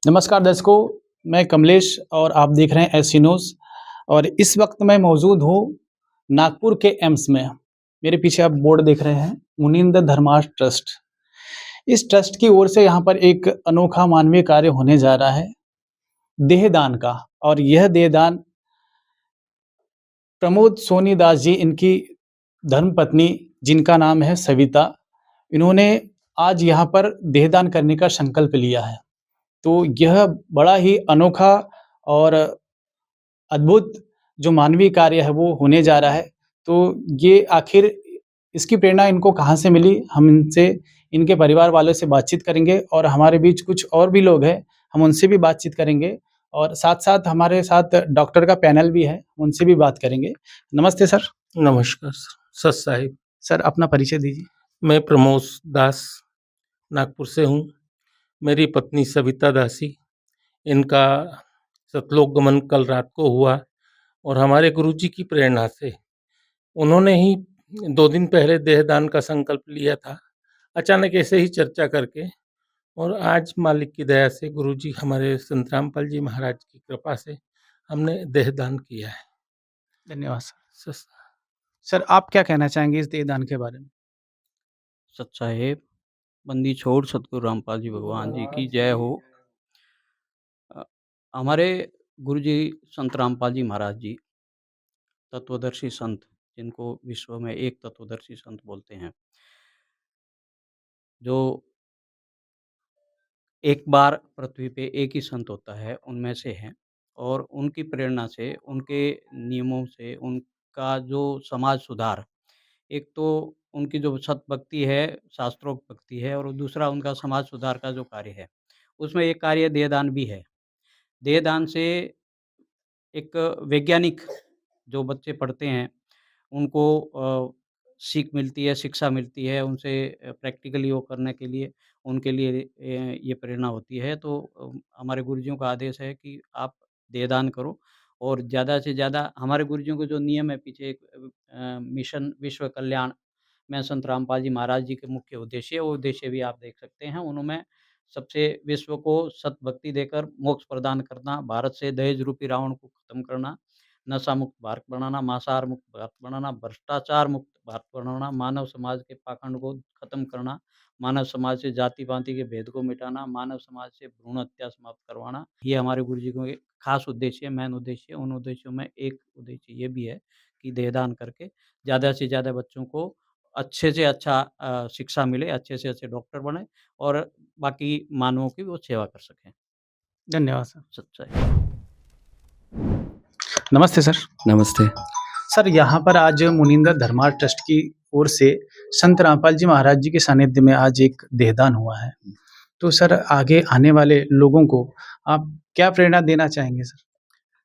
नमस्कार दर्शकों, मैं कमलेश और आप देख रहे हैं एससी न्यूज़। और इस वक्त मैं मौजूद हूँ नागपुर के एम्स में। मेरे पीछे आप बोर्ड देख रहे हैं, मुनींद्र धर्मार्थ ट्रस्ट। इस ट्रस्ट की ओर से यहाँ पर एक अनोखा मानवीय कार्य होने जा रहा है, देहदान का। और यह देहदान प्रमोद सोनी दास जी, इनकी धर्मपत्नी जिनका नाम है सविता, इन्होंने आज यहाँ पर देहदान करने का संकल्प लिया है। तो यह बड़ा ही अनोखा और अद्भुत जो मानवीय कार्य है वो होने जा रहा है। तो ये आखिर इसकी प्रेरणा इनको कहाँ से मिली, हम इनसे, इनके परिवार वालों से बातचीत करेंगे। और हमारे बीच कुछ और भी लोग हैं, हम उनसे भी बातचीत करेंगे। और साथ-साथ हमारे साथ डॉक्टर का पैनल भी है, उनसे भी बात करेंगे। नमस्ते सर। नमस्कार सर साहिब। सर अपना परिचय दीजिए। मैं प्रमोद दास नागपुर से हूँ। मेरी पत्नी सविता दासी, इनका सतलोक गमन कल रात को हुआ और हमारे गुरुजी की प्रेरणा से उन्होंने ही 2 दिन पहले देहदान का संकल्प लिया था, अचानक ऐसे ही चर्चा करके। और आज मालिक की दया से गुरुजी हमारे संत रामपाल जी महाराज की कृपा से हमने देहदान किया है। धन्यवाद सर। सस सर आप क्या कहना चाहेंगे इस देहदान के बारे में? सत साहेब, बंदी छोड़ सतगुरु रामपाल जी भगवान जी की जय हो। हमारे गुरुजी संत रामपाल जी महाराज जी तत्वदर्शी संत, जिनको विश्व में एक तत्वदर्शी संत बोलते हैं, जो एक बार पृथ्वी पे एक ही संत होता है, उनमें से हैं। और उनकी प्रेरणा से, उनके नियमों से, उनका जो समाज सुधार, एक तो उनकी जो सत भक्ति है, शास्त्रोक्त भक्ति है, और दूसरा उनका समाज सुधार का जो कार्य है, उसमें एक कार्य देहदान भी है। देहदान से एक वैज्ञानिक जो बच्चे पढ़ते हैं, उनको सीख मिलती है, शिक्षा मिलती है, उनसे प्रैक्टिकली वो करने के लिए उनके लिए ये प्रेरणा होती है। तो हमारे गुरुजियों का आदेश है कि आप देहदान करो। और ज़्यादा से ज़्यादा हमारे गुरुजियों को जो नियम है, पीछे एक मिशन विश्व कल्याण में संत रामपाल जी महाराज जी के मुख्य उद्देश्य, वो उद्देश्य भी आप देख सकते हैं। उन्होंने सबसे विश्व को सत भक्ति देकर मोक्ष प्रदान करना, भारत से दहेज रूपी रावण को खत्म करना, नशा मुक्त भारत बनाना, मांसाहार मुक्त भारत बनाना, भ्रष्टाचार मुक्त भारत बनाना, मानव समाज के पाखंड को खत्म करना, मानव समाज से जाति-पाति के भेद को मिटाना, मानव समाज से भ्रूण हत्या समाप्त करवाना। ये हमारे गुरुजी को एक खास उद्देश्य है, मेन उद्देश्य है। उन उद्देश्यों में एक उद्देश्य ये भी है कि देहदान करके ज़्यादा से ज़्यादा बच्चों को अच्छे से अच्छा शिक्षा मिले, अच्छे से अच्छे डॉक्टर बने और बाकी मानवों की वो सेवा कर सकें। धन्यवाद सर। सच्चाई। नमस्ते सर। नमस्ते। सर यहाँ पर आज मुनींद्र धर्मार्थ ट्रस्ट की ओर से संत रामपाल जी महाराज जी के सानिध्य में आज एक देहदान हुआ है। तो सर आगे आने वाले लोगों को आप क्या प्रेरणा देना चाहेंगे सर?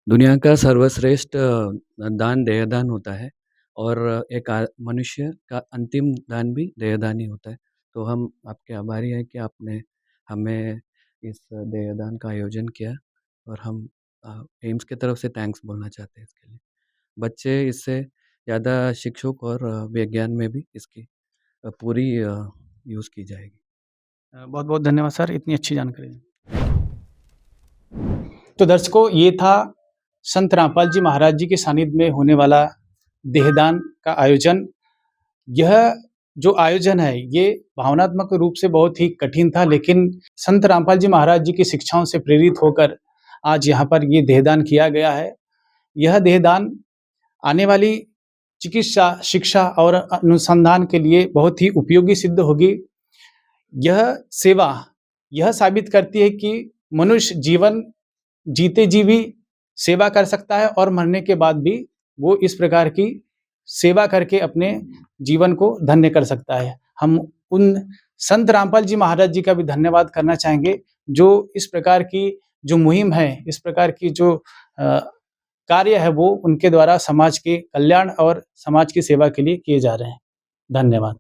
दुनिया का सर्वश्रेष्ठ दान देहदान होता है और एक मनुष्य का अंतिम दान भी देहदान ही होता है। तो हम आपके आभारी हैं कि आपने हमें इस देहदान का आयोजन किया और हम एम्स की तरफ से थैंक्स बोलना चाहते हैं इसके लिए। बच्चे इससे ज़्यादा शिक्षक और विज्ञान में भी इसकी पूरी यूज़ की जाएगी। बहुत-बहुत धन्यवाद सर, इतनी अच्छी जानकारी। तो दर्शकों, ये था संत रामपाल जी महाराज जी के सानिध्य में होने वाला देहदान का आयोजन। यह जो आयोजन है, ये भावनात्मक रूप से बहुत ही कठिन था, लेकिन संत रामपाल जी महाराज जी की शिक्षाओं से प्रेरित होकर आज यहाँ पर ये देहदान किया गया है। यह देहदान आने वाली चिकित्सा, शिक्षा और अनुसंधान के लिए बहुत ही उपयोगी सिद्ध होगी। यह सेवा यह साबित करती है कि मनुष्य जीवन जीते जी भी सेवा कर सकता है और मरने के बाद भी वो इस प्रकार की सेवा करके अपने जीवन को धन्य कर सकता है। हम उन संत रामपाल जी महाराज जी का भी धन्यवाद करना चाहेंगे, जो इस प्रकार की जो मुहिम है, इस प्रकार की जो कार्य है, वो उनके द्वारा समाज के कल्याण और समाज की सेवा के लिए किए जा रहे हैं। धन्यवाद।